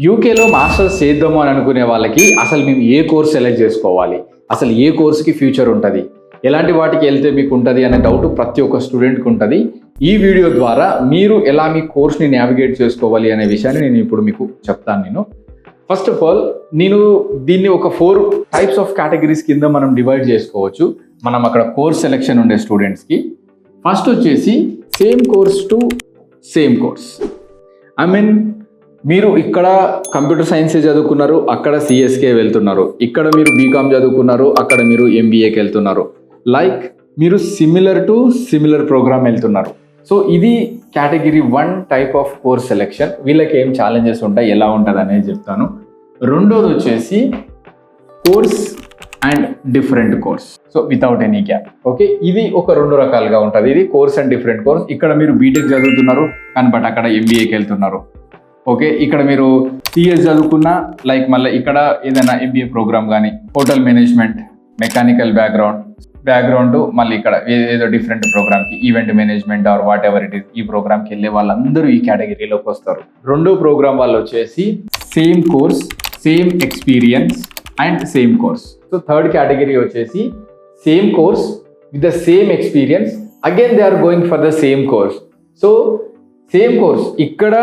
యూకేలో మాస్టర్స్ చేద్దాము అని అనుకునే వాళ్ళకి అసలు మేము ఏ కోర్స్ సెలెక్ట్ చేసుకోవాలి, అసలు ఏ కోర్స్కి ఫ్యూచర్ ఉంటుంది, ఎలాంటి వాటికి వెళ్తే మీకు ఉంటుంది అనే డౌట్ ప్రతి ఒక్క స్టూడెంట్కి ఉంటుంది. ఈ వీడియో ద్వారా మీరు ఎలా మీ కోర్స్ని నావిగేట్ చేసుకోవాలి అనే విషయాన్ని నేను ఇప్పుడు మీకు చెప్తాను. ఫస్ట్ ఆఫ్ ఆల్ నేను దీన్ని ఒక 4 టైప్స్ ఆఫ్ కేటగిరీస్ కింద మనం డివైడ్ చేసుకోవచ్చు. మనం అక్కడ కోర్స్ సెలెక్షన్ ఉండే స్టూడెంట్స్కి ఫస్ట్ వచ్చేసి same course to same course. I mean మీరు ఇక్కడ కంప్యూటర్ సైన్సే చదువుకున్నారు, అక్కడ సిఎస్కే వెళ్తున్నారు. ఇక్కడ మీరు బీకామ్ చదువుకున్నారు, అక్కడ మీరు ఎంబీఏకి వెళ్తున్నారు. లైక్ మీరు సిమిలర్ ప్రోగ్రామ్ వెళ్తున్నారు. సో ఇది category 1 type of course selection. వీళ్ళకి ఏం ఛాలెంజెస్ ఉంటాయి, ఎలా ఉంటుంది అనేది చెప్తాను. రెండోది వచ్చేసి course and different course, so without any gap. Okay, ఇది ఒక 2 రకాలుగా ఉంటుంది. ఇది కోర్స్ అండ్ డిఫరెంట్ కోర్స్. ఇక్కడ మీరు బీటెక్ చదువుతున్నారు కానీ బట్ అక్కడ ఎంబీఏకి వెళ్తున్నారు. ఓకే, ఇక్కడ మీరు సిఎస్ చదువుకున్నా లైక్ మళ్ళీ ఇక్కడ ఏదైనా ఎంబీఏ ప్రోగ్రామ్ కానీ హోటల్ మేనేజ్మెంట్, మెకానికల్ బ్యాక్గ్రౌండ్ మళ్ళీ ఇక్కడ ఏదో డిఫరెంట్ ప్రోగ్రామ్కి event management or what ever it is, ఈ ప్రోగ్రామ్కి వెళ్ళే వాళ్ళందరూ ఈ కేటగిరీలోకి వస్తారు. రెండో ప్రోగ్రామ్ వాళ్ళు వచ్చేసి same course, same experience and same course. So third category వచ్చేసి same course with the same experience, again they are going for the same course. So same course ఇక్కడ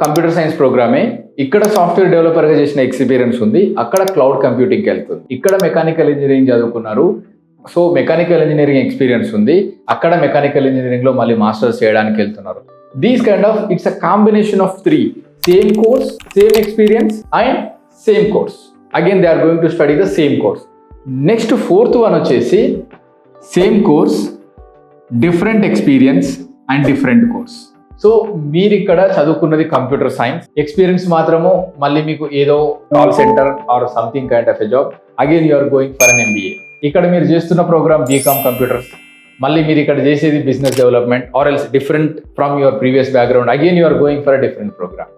కంప్యూటర్ సైన్స్ ప్రోగ్రామే, ఇక్కడ సాఫ్ట్వేర్ డెవలపర్గా చేసిన experience ఉంది, అక్కడ cloud కంప్యూటింగ్కి వెళ్తుంది. ఇక్కడ మెకానికల్ ఇంజనీరింగ్ చదువుకున్నారు, సో మెకానికల్ ఇంజనీరింగ్ ఎక్స్పీరియన్స్ ఉంది, అక్కడ మెకానికల్ ఇంజనీరింగ్లో మళ్ళీ మాస్టర్స్ చేయడానికి వెళ్తున్నారు. These kind of it's a combination of 3: same course, same experience and same course. Again they are going to study the same course. Next 4th one వచ్చేసి same course, different experience and different course. So మీరు ఇక్కడ చదువుకున్నది computer science, experience మాత్రము మళ్ళీ మీకు ఏదో call centre or something kind of a job. Again you are going for an MBA. ఇక్కడ మీరు చేస్తున్న ప్రోగ్రామ్ బీకామ్ కంప్యూటర్స్, మళ్ళీ మీరు ఇక్కడ చేసేది business development or else different from your previous background. Again you are going for a different programme.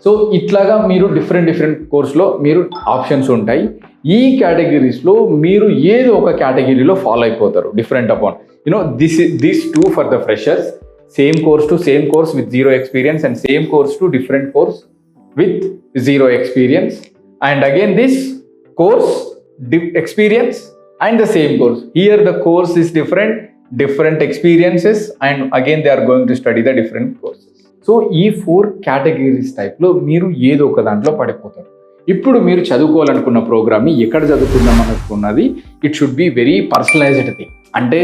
So ఇట్లాగా మీరు different కోర్స్లో మీరు ఆప్షన్స్ ఉంటాయి. ఈ కేటగిరీస్లో మీరు ఏదో ఒక కేటగిరీలో ఫాలో అయిపోతారు different upon this 2 for the freshers, same course to same course with 0 experience and same course to different course with 0 experience, and again this course experience and the same course. Here the course is different experiences, and again they are going to study the different courses. So ఈ 4 categories టైప్లో మీరు ఏదో ఒక దాంట్లో పడిపోతారు. ఇప్పుడు మీరు చదువుకోవాలనుకున్న ప్రోగ్రామ్ని ఎక్కడ చదువుకుందాం అనుకున్నది it should be very personalised thing. అంటే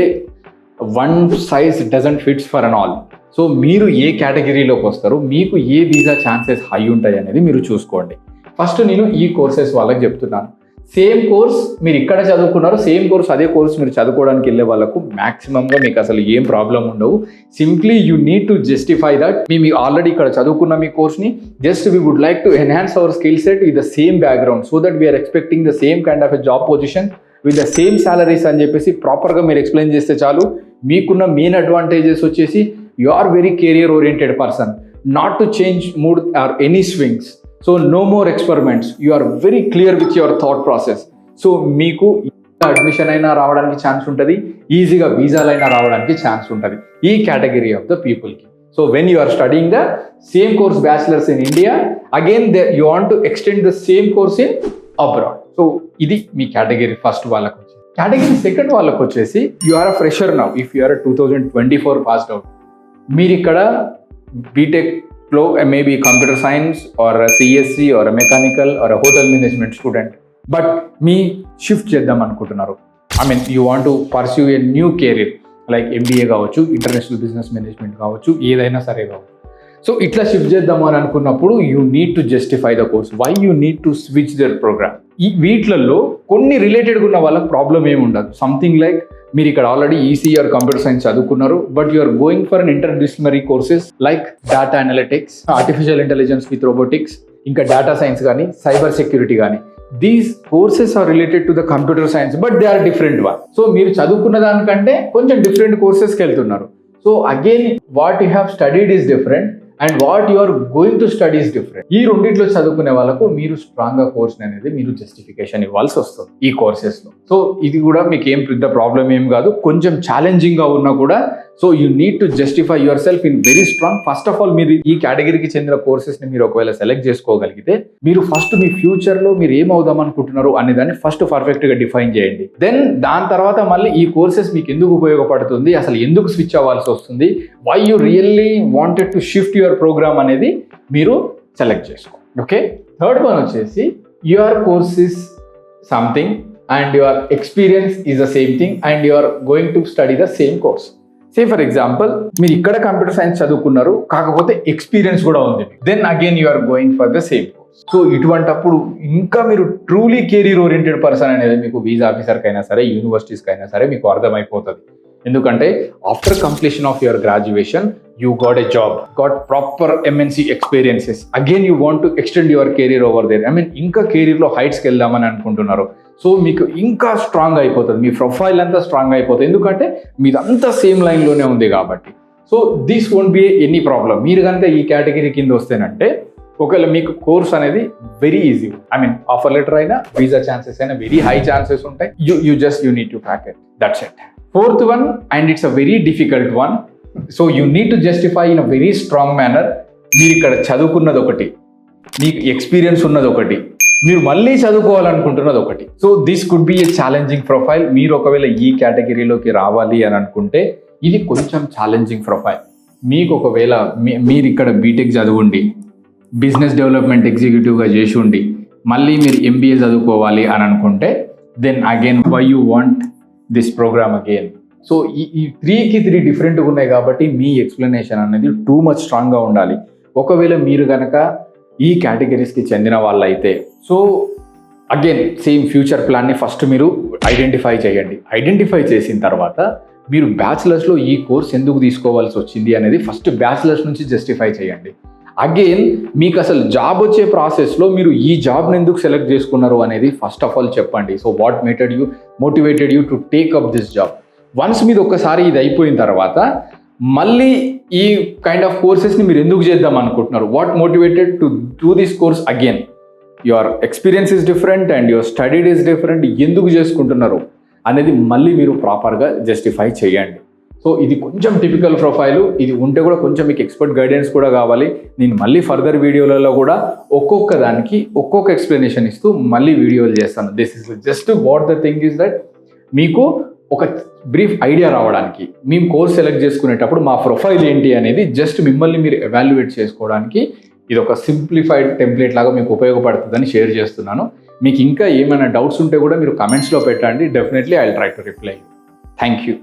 one size doesn't fits for an all. So మీరు ఏ కేటగిరీలోకి వస్తారు, మీకు ఏ వీసా ఛాన్సెస్ హై ఉంటాయి అనేది మీరు చూసుకోండి. ఫస్ట్ నేను ఈ కోర్సెస్ వాళ్ళకి చెప్తున్నాను. సేమ్ కోర్స్ మీరు ఇక్కడ చదువుకున్నారు, సేమ్ కోర్స్ అదే కోర్స్ మీరు చదువుకోవడానికి వెళ్ళే వాళ్ళకు మ్యాక్సిమంగా మీకు అసలు ఏం ప్రాబ్లం ఉండవు. Simply you need to justify that మేము ఆల్రెడీ ఇక్కడ చదువుకున్న మీ కోర్స్ని just we would like to enhance our skill set with the same background so that we are expecting the same kind of a job position with the same salaries అని చెప్పేసి ప్రాపర్గా మీరు explain చేస్తే చాలు. మీకున్న మెయిన్ అడ్వాంటేజెస్ వచ్చేసి you are very career oriented person, not to change mood or any swings. So no more experiments, you are very clear with your thought process. So మీకు admission అయినా రావడానికి ఛాన్స్ ఉంటుంది, ఈజీగా వీసాలైనా రావడానికి ఛాన్స్ ఉంటుంది ఈ category of the పీపుల్కి. So when you are studying the same course bachelors in India, again you want to extend the same course in abroad. So ఇది మీ కేటగిరీ ఫస్ట్ వాళ్ళకు. కేటగిరీ సెకండ్ వాళ్ళకు వచ్చేసి you are a fresher now, if you are 2024 passed out. మీరు ఇక్కడ బీటెక్లో maybe computer science or CSC or mechanical or hotel management student, but మీ shift చేద్దాం అనుకుంటున్నారు. You want to pursue a new career like MBA కావచ్చు, international business management కావచ్చు, ఏదైనా సరే కావచ్చు. సో ఇట్లా షిఫ్ట్ చేద్దాము అని అనుకున్నప్పుడు you need to justify the course, why you need to switch their programme. ఈ వీటిలలో కొన్ని రిలేటెడ్గా ఉన్న వాళ్ళకి ప్రాబ్లం ఏమి ఉండదు. సంథింగ్ లైక్ మీరు ఇక్కడ already EC or computer science చదువుకున్నారు, but you are going for an interdisciplinary courses like data analytics, artificial intelligence with robotics, ఇంకా డేటా సైన్స్ కానీ సైబర్ సెక్యూరిటీ కానీ. These courses are related to the computer science but they are different one. So మీరు చదువుకున్న దానికంటే కొంచెం different కోర్సెస్కి వెళ్తున్నారు. So again what you have studied is different and what you are going to study is different. ఈ రెండిట్లో చదువుకునే వాళ్ళకు మీరు స్ట్రాంగ్గా కోర్స్ అనేది మీరు జస్టిఫికేషన్ ఇవ్వాల్సి వస్తుంది ఈ కోర్సెస్లో. సో ఇది కూడా మీకు ఏం పెద్ద ప్రాబ్లం ఏం కాదు, కొంచెం ఛాలెంజింగ్గా ఉన్నా కూడా so you need to justify your self in very strong. First of all మీరు ఈ కేటగిరీకి చెందిన కోర్సెస్ని మీరు ఒకవేళ సెలెక్ట్ చేసుకోగలిగితే మీరు ఫస్ట్ మీ ఫ్యూచర్లో మీరు ఏమవుదాం అనుకుంటున్నారు అనే దాన్ని ఫస్ట్ పర్ఫెక్ట్గా డిఫైన్ చేయండి. దెన్ దాని తర్వాత మళ్ళీ ఈ కోర్సెస్ మీకు ఎందుకు ఉపయోగపడుతుంది, అసలు ఎందుకు స్విచ్ అవ్వాల్సి వస్తుంది, why you really wanted to shift your programme అనేది మీరు సెలెక్ట్ చేసుకోండి. ఓకే, థర్డ్ వన్ వచ్చేసి your course is something and your experience is the same thing and you are going to study the same course. Say for example, మీరు ఇక్కడ computer science చదువుకున్నారు, కాకపోతే experience కూడా ఉంది, then again you are going for the same course. So ఇటువంటప్పుడు ఇంకా మీరు truly career oriented person అనేది మీకు వీసా ఆఫీసర్కి అయినా సరే, యూనివర్సిటీస్కి అయినా సరే మీకు అర్థమైపోతుంది. ఎందుకంటే after completion of your graduation you got a job, got proper MNC experiences, again you want to extend your career over there. I mean ఇంకా కెరీర్లో హైట్స్కి వెళ్దామని అనుకుంటున్నారు. సో మీకు ఇంకా స్ట్రాంగ్ అయిపోతుంది, మీ ప్రొఫైల్ అంతా స్ట్రాంగ్ అయిపోతుంది, ఎందుకంటే మీదంతా సేమ్ లైన్లోనే ఉంది కాబట్టి. So this won't be any problem. మీరు కనుక ఈ కేటగిరీ కింద వస్తేనంటే ఒకవేళ మీకు కోర్స్ అనేది very easy. I mean offer letter అయినా, వీసా ఛాన్సెస్ అయినా వెరీ హై ఛాన్సెస్ ఉంటాయి. You need to crack it, that's it. Fourth one, and it's a very difficult one. So you need to justify in a very strong manner. మీరు ఇక్కడ చదువుకున్నది ఒకటి, మీకు experience ఉన్నది ఒకటి, మీరు మళ్ళీ చదువుకోవాలనుకుంటున్నది ఒకటి. So this could be A challenging profile. మీరు ఒకవేళ ఈ కేటగిరీలోకి రావాలి అని అనుకుంటే ఇది కొంచెం ఛాలెంజింగ్ ప్రొఫైల్. మీకు ఒకవేళ మీరు ఇక్కడ బీటెక్ చదువుండి, బిజినెస్ డెవలప్మెంట్ ఎగ్జిక్యూటివ్గా చేసి ఉండి, మళ్ళీ మీరు MBA చదువుకోవాలి అని అనుకుంటే then again why you want this program again. So ఈ 3 డిఫరెంట్గా ఉన్నాయి కాబట్టి మీ ఎక్స్ప్లెనేషన్ అనేది టూ మచ్ స్ట్రాంగ్గా ఉండాలి. ఒకవేళ మీరు కనుక ఈ కేటగిరీస్కి చెందిన వాళ్ళైతే సో అగైన్ సేమ్ ఫ్యూచర్ ప్లాన్ని ఫస్ట్ మీరు ఐడెంటిఫై చేయండి. ఐడెంటిఫై చేసిన తర్వాత మీరు బ్యాచిలర్స్లో ఈ కోర్స్ ఎందుకు తీసుకోవాల్సి వచ్చింది అనేది ఫస్ట్ బ్యాచిలర్స్ నుంచి జస్టిఫై చేయండి. అగైన్ మీకు అసలు జాబ్ వచ్చే ప్రాసెస్లో మీరు ఈ జాబ్ని ఎందుకు సెలెక్ట్ చేసుకున్నారు అనేది ఫస్ట్ ఆఫ్ ఆల్ చెప్పండి. So what motivated you to take up this job. Once మీద ఒక్కసారి ఇది అయిపోయిన తర్వాత మళ్ళీ ఈ కైండ్ ఆఫ్ కోర్సెస్ని మీరు ఎందుకు చేద్దాం అనుకుంటున్నారు, what motivated to do this course. Again your experience is different and your studied is different. ఎందుకు చేసుకుంటున్నారు అనేది మళ్ళీ మీరు ప్రాపర్గా జస్టిఫై చేయండి. సో ఇది కొంచెం టిపికల్ ప్రొఫైలు. ఇది ఉంటే కూడా కొంచెం మీకు ఎక్స్పర్ట్ గైడెన్స్ కూడా కావాలి. నేను మళ్ళీ ఫర్దర్ వీడియోలలో కూడా ఒక్కొక్క దానికి ఒక్కొక్క ఎక్స్ప్లెనేషన్ ఇస్తూ మళ్ళీ వీడియోలు చేస్తాను. This is just what the thing is that మీకు ఒక బ్రీఫ్ ఐడియా రావడానికి, మేము కోర్స్ సెలెక్ట్ చేసుకునేటప్పుడు మా ప్రొఫైల్ ఏంటి అనేది జస్ట్ మిమ్మల్ని మీరు ఎవాల్యుయేట్ చేసుకోవడానికి ఇది ఒక సింప్లిఫైడ్ టెంప్లెట్ లాగా మీకు ఉపయోగపడుతుందని షేర్ చేస్తున్నాను. మీకు ఇంకా ఏమైనా డౌట్స్ ఉంటే కూడా మీరు కమెంట్స్లో పెట్టండి. Definitely I will try to reply. Thank you.